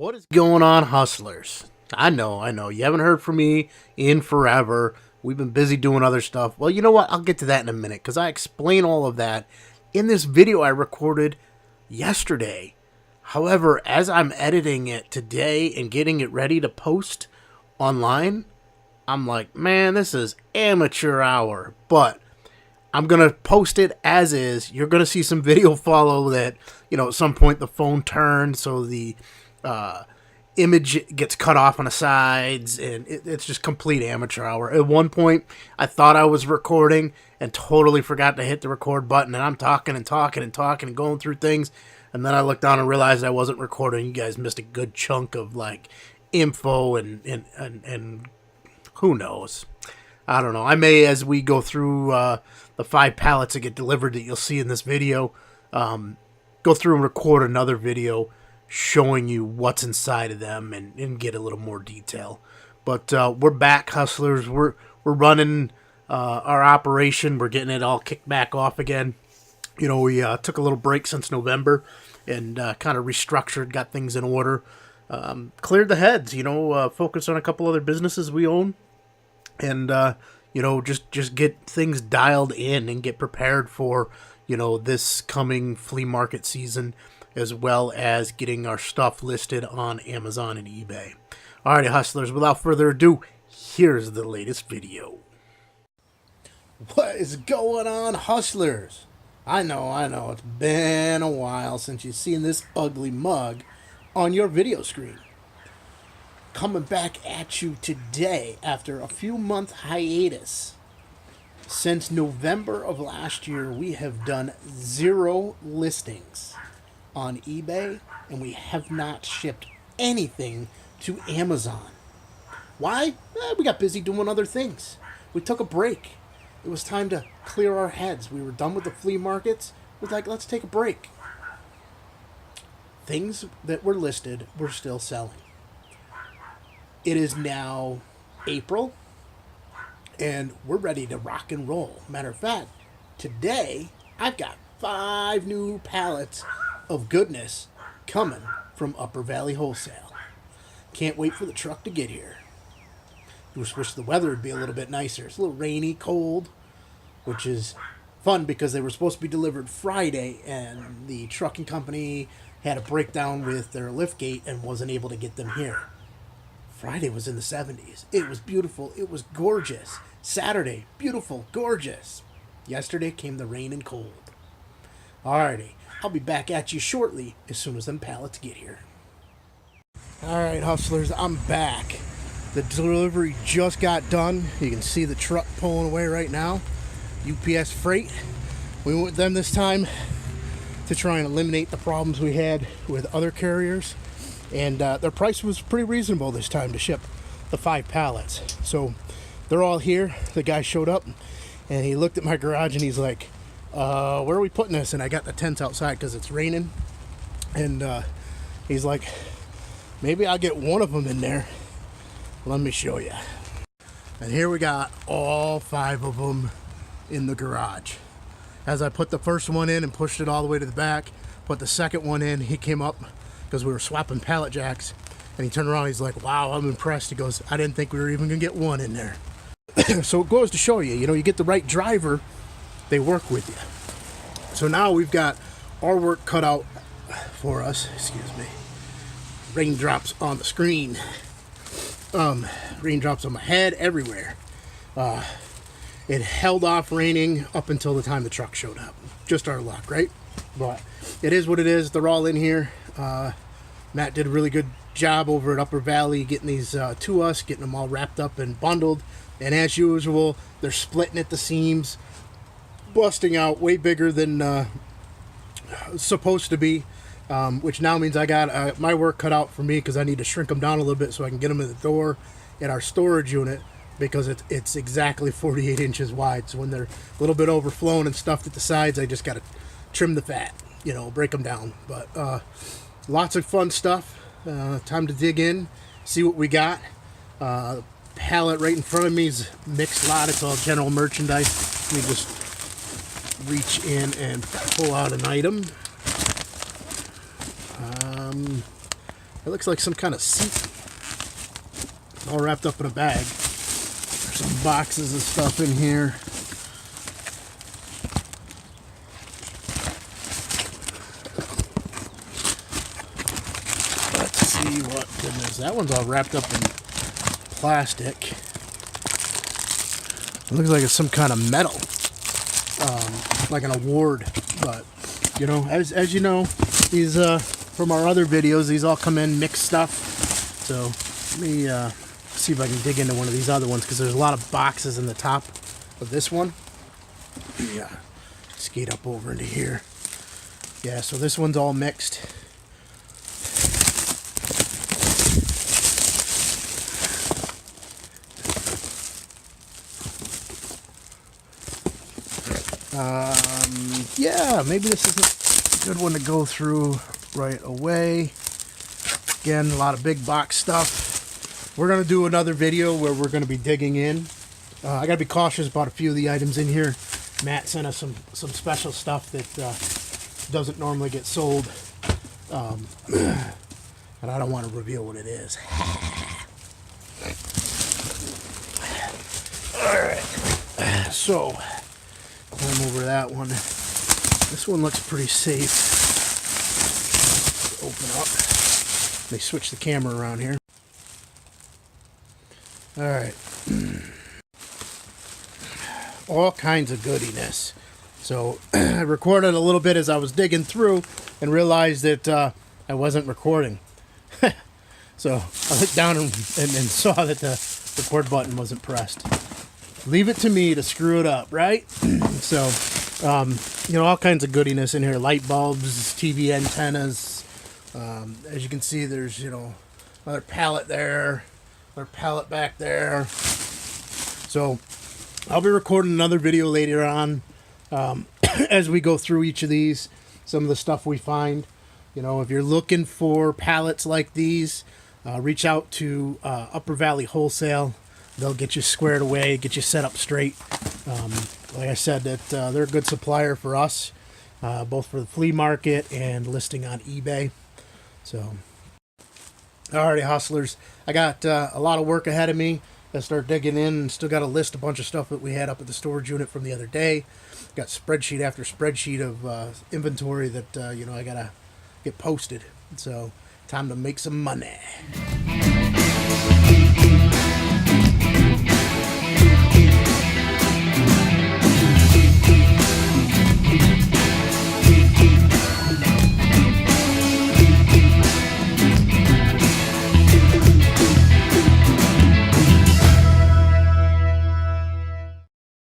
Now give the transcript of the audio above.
What is going on, hustlers? I know. You haven't heard from me in forever. We've been busy doing other stuff. Well, you know what? I'll get to that in a minute because I explain all of that in this video I recorded yesterday. However, as I'm editing it today and getting it ready to post online, I'm like, man, this is amateur hour. But I'm going to post it as is. You're going to see some video follow that, at some point the phone turned, so the image gets cut off on the sides, and it's just complete amateur hour. At one point, I thought I was recording and totally forgot to hit the record button, and I'm talking and going through things, and then I looked down and realized I wasn't recording. You guys missed a good chunk of, info and who knows. I don't know. I may, as we go through the 5 pallets that get delivered that you'll see in this video, go through and record another video showing you what's inside of them and get a little more detail. But we're back, hustlers. We're running our operation. We're getting it all kicked back off again. We took a little break since November and kind of restructured, got things in order, cleared the heads, focused on a couple other businesses we own, and just get things dialed in and get prepared for this coming flea market season, as well as getting our stuff listed on Amazon and eBay. Alrighty, hustlers, without further ado, here's the latest video. What is going on, hustlers? I know, it's been a while since you've seen this ugly mug on your video screen. Coming back at you today after a few month hiatus. Since November of last year, we have done 0 listings on eBay, and we have not shipped anything to Amazon. Why? We got busy doing other things. We took a break. It was time to clear our heads. We were done with the flea markets. We're like, let's take a break. Things that were listed, we're still selling. It is now April, and we're ready to rock and roll. Matter of fact, today I've got 5 new pallets of goodness coming from Upper Valley Wholesale. Can't wait for the truck to get here. I just wish the weather would be a little bit nicer. It's a little rainy, cold, which is fun because they were supposed to be delivered Friday, and the trucking company had a breakdown with their lift gate and wasn't able to get them here. Friday was in the 70s. It was beautiful. It was gorgeous. Saturday, beautiful, gorgeous. Yesterday came the rain and cold. Alrighty, I'll be back at you shortly as soon as them pallets get here. Alright, hustlers, I'm back. The delivery just got done. You can see the truck pulling away right now. UPS Freight. We went with them this time to try and eliminate the problems we had with other carriers. And their price was pretty reasonable this time to ship the 5 pallets. So they're all here. The guy showed up and he looked at my garage and he's like, where are we putting this? And I got the tents outside because it's raining. And he's like, maybe I'll get one of them in there. Let me show you. And here we got all 5 of them in the garage. As I put the first one in and pushed it all the way to the back, put the second one in, he came up because we were swapping pallet jacks, and he turned around and he's like, wow, I'm impressed. He goes, I didn't think we were even gonna get one in there. So it goes to show you, you get the right driver, they work with you. So now we've got our work cut out for us. Excuse me. Raindrops on the screen. Raindrops on my head, everywhere. It held off raining up until the time the truck showed up. Just our luck, right? But it is what it is. They're all in here. Matt did a really good job over at Upper Valley getting these to us, getting them all wrapped up and bundled. And as usual, they're splitting at the seams, busting out way bigger than supposed to be, which now means I got my work cut out for me because I need to shrink them down a little bit so I can get them in the door in our storage unit, because it's exactly 48 inches wide. So when they're a little bit overflown and stuffed at the sides, I just got to trim the fat, break them down. But lots of fun stuff. Time to dig in, see what we got. Pallet right in front of me is mixed lot. It's all general merchandise. Let me just reach in and pull out an item. It looks like some kind of seat, all wrapped up in a bag. There's some boxes of stuff in here. Let's see what goodness. That one's all wrapped up in plastic. It looks like it's some kind of metal, like an award. But you know, as you know, these from our other videos, these all come in mixed stuff. So let me see if I can dig into one of these other ones, because there's a lot of boxes in the top of this one. Yeah, skate up over into here. Yeah, so this one's all mixed. Yeah, maybe this isn't a good one to go through right away. Again, a lot of big box stuff. We're going to do another video where we're going to be digging in. I got to be cautious about a few of the items in here. Matt sent us some special stuff that doesn't normally get sold. And I don't want to reveal what it is. Alright. So, climb over that one. This one looks pretty safe. Open up. Let me switch the camera around here. Alright. All kinds of goodiness. So I recorded a little bit as I was digging through and realized that I wasn't recording. So I looked down and saw that the record button wasn't pressed. Leave it to me to screw it up, right? So, you know, all kinds of goodiness in here. Light bulbs, TV antennas. As you can see, there's, you know, another pallet there. Another pallet back there. So, I'll be recording another video later on as we go through each of these. Some of the stuff we find. You know, if you're looking for pallets like these, reach out to Upper Valley Wholesale. They'll get you squared away, get you set up straight. Like I said, that they're a good supplier for us, both for the flea market and listing on eBay. So, alrighty, hustlers. I got a lot of work ahead of me. I start digging in and still got to list a bunch of stuff that we had up at the storage unit from the other day. Got spreadsheet after spreadsheet of inventory that, you know, I got to get posted. So, time to make some money.